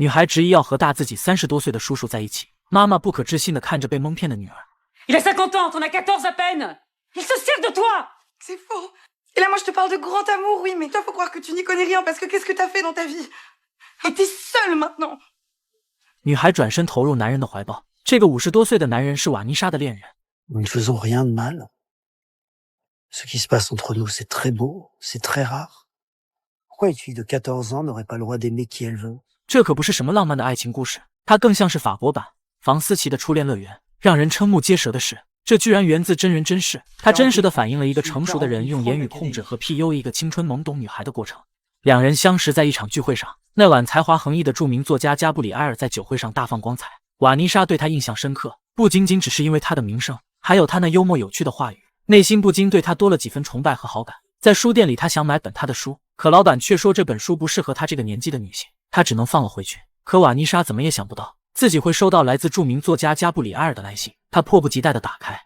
女孩执意要和大自己30多岁的叔叔在一起，妈妈不可置信地看着被蒙骗的女儿。Il a 50 ans, t'en as 14 à peine. Il se sert de toi. C'est faux. Et là, moi, je te parle de grand amour, oui, mais toi, faut croire que tu n'y connais rien parce que qu'est-ce que t'as fait dans ta vie? Et t'es seule maintenant. 女孩转身投入男人的怀抱。这个50多岁的男人是瓦妮莎的恋人。Nous ne faisons rien de mal. Ce qui se passe entre nous, c'est très beau, c'est très rare. Pourquoi une fille de 14 ans n'aurait pas le droit d'aimer qui elle veut? 这可不是什么浪漫的爱情故事，它更像是法国版房思琪的初恋乐园。让人瞠目结舌的是，这居然源自真人真事，它真实的反映了一个成熟的人用言语控制和 PUA 一个青春懵懂女孩的过程。两人相识在一场聚会上，那晚才华横溢的著名作家加布里埃尔在酒会上大放光彩。瓦妮莎对他印象深刻，不仅仅只是因为他的名声，还有他那幽默有趣的话语，内心不禁对他多了几分崇拜和好感。在书店里，他想买本他的书，可老板却说这本书不适合他这个年纪的女性，他只能放了回去。可瓦妮莎怎么也想不到，自己会收到来自著名作家加布里埃尔的来信，他迫不及待地打开。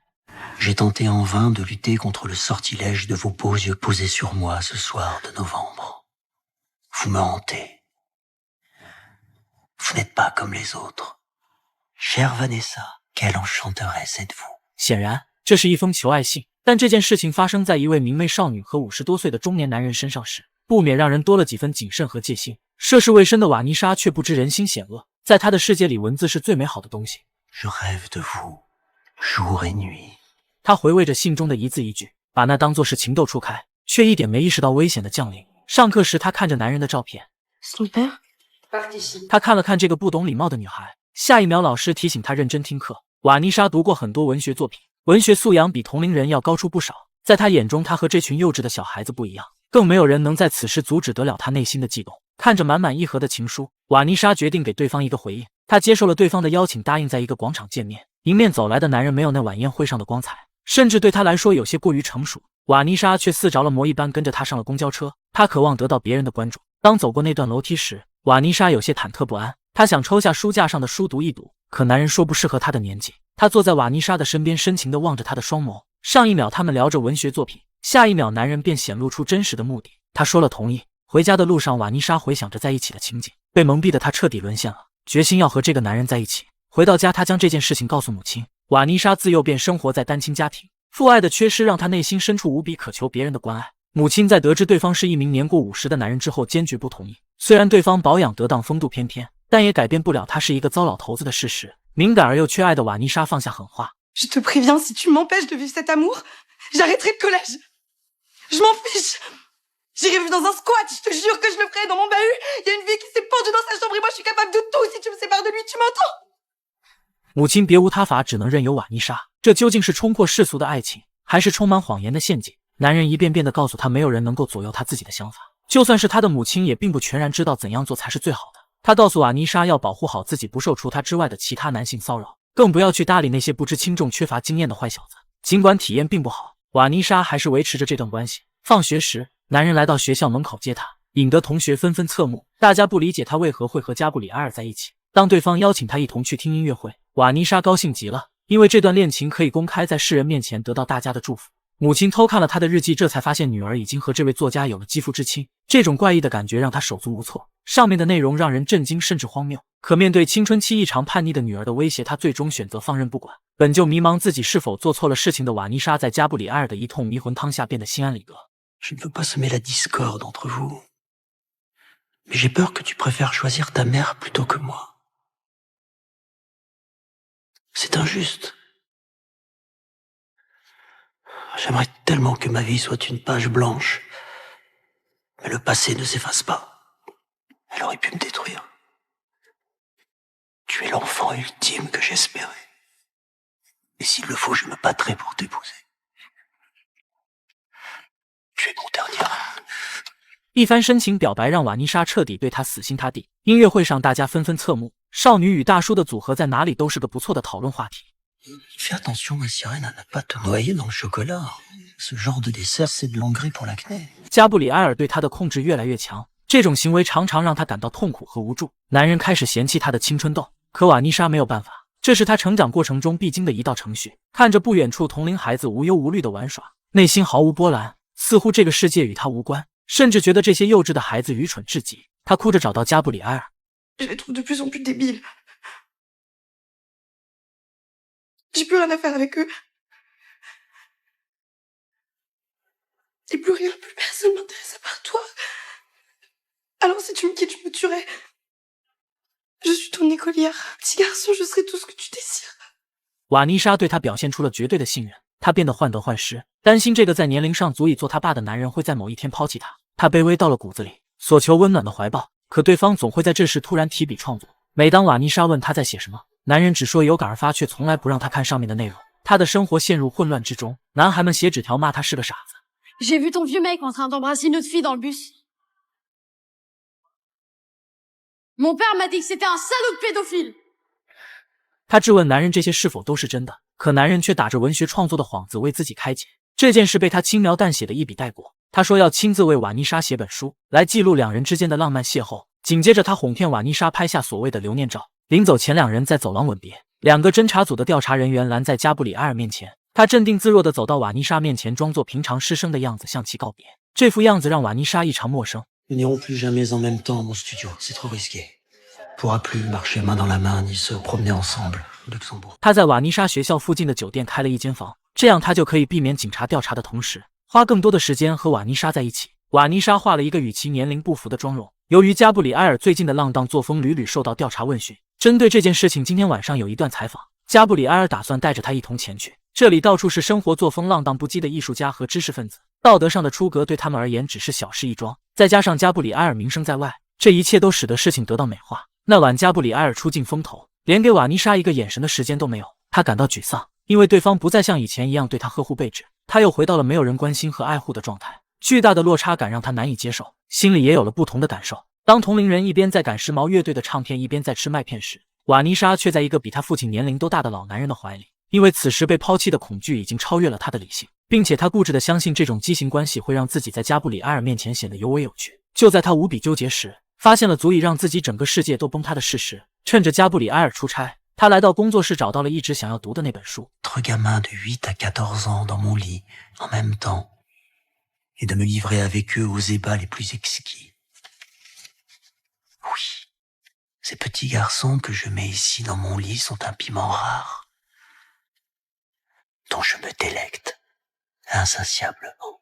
J'ai tenté en vain de lutter contre le sortilège de vos beaux yeux posés sur moi ce soir de novembre. Vous me hantez. Vous n'êtes pas comme les autres. Chère Vanessa, quelle enchanteresse êtes-vous? 显然，这是一封求爱信，但这件事情发生在一位明媚少女和50多岁的中年男人身上时，不免让人多了几分谨慎和戒心。涉世未深的瓦妮莎却不知人心险恶，在她的世界里，文字是最美好的东西。Je rêve de vous, jour et nuit. 她回味着信中的一字一句，把那当作是情窦初开，却一点没意识到危险的降临。上课时，她看着男人的照片，她看了看这个不懂礼貌的女孩。下一秒，老师提醒她认真听课。瓦妮莎读过很多文学作品，文学素养比同龄人要高出不少。在她眼中，她和这群幼稚的小孩子不一样，更没有人能在此时阻止得了她内心的悸动。看着满满一盒的情书，瓦妮莎决定给对方一个回应。她接受了对方的邀请，答应在一个广场见面。迎面走来的男人没有那晚宴会上的光彩，甚至对她来说有些过于成熟。瓦妮莎却似着了魔一般跟着他上了公交车，她渴望得到别人的关注。当走过那段楼梯时，瓦妮莎有些忐忑不安，她想抽下书架上的书读一读，可男人说不适合她的年纪。他坐在瓦妮莎的身边，深情地望着她的双眸。上一秒他们聊着文学作品，下一秒男人便显露出真实的目的。他说了同意。回家的路上，瓦妮莎回想着在一起的情景，被蒙蔽的她彻底沦陷了，决心要和这个男人在一起。回到家，她将这件事情告诉母亲。瓦妮莎自幼便生活在单亲家庭，父爱的缺失让她内心深处无比渴求别人的关爱。母亲在得知对方是一名年过50的男人之后，坚决不同意。虽然对方保养得当，风度翩翩，但也改变不了他是一个糟老头子的事实。敏感而又缺爱的瓦妮莎放下狠话 Je te préviens, si tu m'empêches de vivre cet amour, j'arrêterai le collège. Je m'en fiche. J'irai vivre dans un squat, je te jure que je le ferai dans mon bahut. Il y a une vie qui s'est pendue dans sa chambre et moi je suis capable de tout si tu me sépares de lui, tu m'entends? 母亲别无他法，只能任由瓦妮莎。这究竟是冲破世俗的爱情，还是充满谎言的陷阱？男人一遍遍地告诉她，没有人能够左右她自己的想法，就算是她的母亲也并不全然知道怎样做才是最好的。他告诉瓦妮莎要保护好自己，不受除他之外的其他男性骚扰，更不要去搭理那些不知轻重、缺乏经验的坏小子。尽管体验并不好，瓦妮莎还是维持着这段关系。放学时，男人来到学校门口接她，引得同学纷纷侧目。大家不理解他为何会和加布里埃尔在一起。当对方邀请他一同去听音乐会，瓦妮莎高兴极了，因为这段恋情可以公开在世人面前得到大家的祝福。母亲偷看了他的日记，这才发现女儿已经和这位作家有了肌肤之亲。这种怪异的感觉让他手足无措。上面的内容让人震惊甚至荒谬，可面对青春期异常叛逆的女儿的威胁，他最终选择放任不管。本就迷茫自己是否做错了事情的瓦妮莎，在加布里埃尔的一通迷魂汤下变得心安理得。Je ne veux pas semer la discorde entre vous, mais j'ai peur que tu préfères choisir ta mère plutôt que moi. C'est injuste. J'aimerais tellement que ma vie soit une page blanche, mais le passé ne s'efface pas. Elle aurait pu me détruire. Tu es l'enfant ultime que j'espérais. Et s'il le faut, je me battrai pour t'épouser. Tu es mon dernier rêve. 一番深情表白让瓦妮莎彻底对他死心塌地。音乐会上，大家纷纷侧目，少女与大叔的组合在哪里都是个不错的讨论话题。Fais attention, ma sirène, à ne pas te noyer dans le chocolat. Ce genre de dessert, c'est de l'engrais pour l'acné. 加布里埃尔对他的控制越来越强，这种行为常常让他感到痛苦和无助。男人开始嫌弃他的青春痘，可瓦妮莎没有办法，这是他成长过程中必经的一道程序。看着不远处同龄孩子无忧无虑的玩耍，内心毫无波澜，似乎这个世界与他无关，甚至觉得这些幼稚的孩子愚蠢至极。他哭着找到加布里埃尔。Je les trouve de plus en plus débiles. J'ai plus rien à faire avec eux. Et plus rien, plus personne m'intéresse à part toi. Alors si tu me quittes, je me tuerai. Je suis ton écolière. Petit garçon, je serai tout ce que tu désires. 瓦妮莎对他表现出了绝对的信任，他变得患得患失，担心这个在年龄上足以做他爸的男人会在某一天抛弃他。他卑微到了骨子里，所求温暖的怀抱，可对方总会在这时突然提笔创作。每当瓦妮莎问他在写什么，男人只说有感而发，却从来不让他看上面的内容。他的生活陷入混乱之中，男孩们写纸条骂他是个傻子。J'ai vu ton vieux mec en train d'embrasser une autre fille dans le bus. Mon père m'a dit que c'était un salaud de pédophile. 他质问男人这些是否都是真的，可男人却打着文学创作的幌子为自己开解。这件事被他轻描淡写的一笔带过。他说要亲自为瓦妮莎写本书，来记录两人之间的浪漫邂逅。紧接着他哄骗瓦妮莎拍下所谓的留念照。临走前两人在走廊吻别，两个侦查组的调查人员拦在加布里埃尔面前。他镇定自若地走到瓦妮莎面前，装作平常师生的样子向其告别。这副样子让瓦妮莎异常陌生。Nous n'irons plus jamais en même temps à mon studio, c'est trop risqué. On pourra plus marcher main dans la main ni se promener ensemble au Luxembourg. 他在瓦妮莎学校附近的酒店开了一间房，这样他就可以避免警察调查的同时，花更多的时间和瓦妮莎在一起。瓦妮莎画了一个与其年龄不符的妆容。由于加布里埃尔最近的浪荡作风屡屡受到调查问询，针对这件事情，今天晚上有一段采访。加布里埃尔打算带着他一同前去。这里到处是生活作风浪荡不羁的艺术家和知识分子，道德上的出格对他们而言只是小事一桩。再加上加布里埃尔名声在外，这一切都使得事情得到美化。那晚加布里埃尔出尽风头，连给瓦妮莎一个眼神的时间都没有。他感到沮丧，因为对方不再像以前一样对他呵护备至，他又回到了没有人关心和爱护的状态。巨大的落差感让他难以接受，心里也有了不同的感受。当同龄人一边在赶时髦乐队的唱片，一边在吃麦片时，瓦妮莎却在一个比他父亲年龄都大的老男人的怀里。因为此时被抛弃的恐惧已经超越了他的理性，并且他固执地相信这种畸形关系会让自己在加布里埃尔面前显得尤为有趣。就在他无比纠结时，发现了足以让自己整个世界都崩塌的事实。趁着加布里埃尔出差，他来到工作室，找到了一直想要读的那本书。 Entre gamins de 8 à 14 ans dans mon lit, en même temps, et de me livrer avec eux aux ébats les plus exquis. Oui, ces petits garçons que je mets ici dans mon lit sont un piment rare, dont je me délecte insatiablement.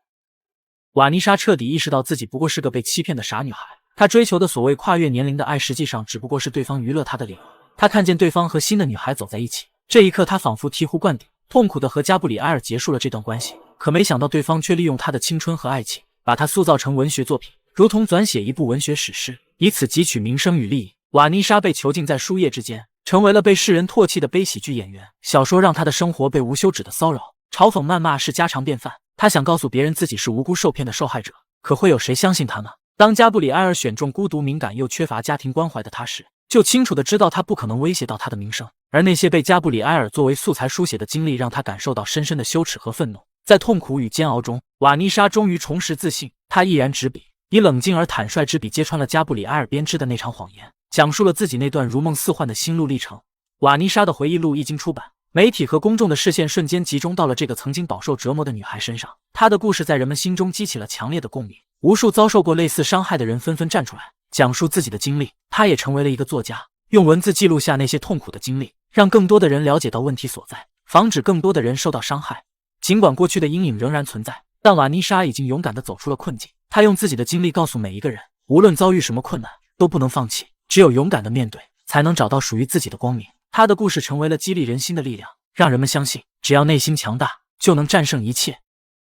瓦妮莎彻底意识到自己不过是个被欺骗的傻女孩，她追求的所谓跨越年龄的爱，实际上只不过是对方娱乐她的灵魂。她看见对方和新的女孩走在一起，这一刻她仿佛醍醐灌顶，痛苦地和加布里埃尔结束了这段关系。可没想到对方却利用她的青春和爱情，把她塑造成文学作品，如同纂写一部文学史诗，以此汲取名声与利益。瓦妮莎被囚禁在书页之间，成为了被世人唾弃的悲喜剧演员。小说让她的生活被无休止的骚扰，嘲讽谩骂是家常便饭。她想告诉别人自己是无辜受骗的受害者，可会有谁相信她呢？当加布里埃尔选中孤独敏感又缺乏家庭关怀的她时，就清楚地知道他不可能威胁到他的名声。而那些被加布里埃尔作为素材书写的经历，让他感受到深深的羞耻和愤怒。在痛苦与煎熬中，瓦妮莎终于重拾自信。她毅然执笔，以冷静而坦率之笔揭穿了加布里埃尔编织的那场谎言，讲述了自己那段如梦似幻的心路历程。瓦妮莎的回忆录一经出版，媒体和公众的视线瞬间集中到了这个曾经饱受折磨的女孩身上。她的故事在人们心中激起了强烈的共鸣，无数遭受过类似伤害的人纷纷站出来，讲述自己的经历。她也成为了一个作家，用文字记录下那些痛苦的经历，让更多的人了解到问题所在，防止更多的人受到伤害。尽管过去的阴影仍然存在，但瓦妮莎已经勇敢地走出了困境。她用自己的经历告诉每一个人，无论遭遇什么困难，都不能放弃，只有勇敢地面对，才能找到属于自己的光明。她的故事成为了激励人心的力量，让人们相信，只要内心强大，就能战胜一切。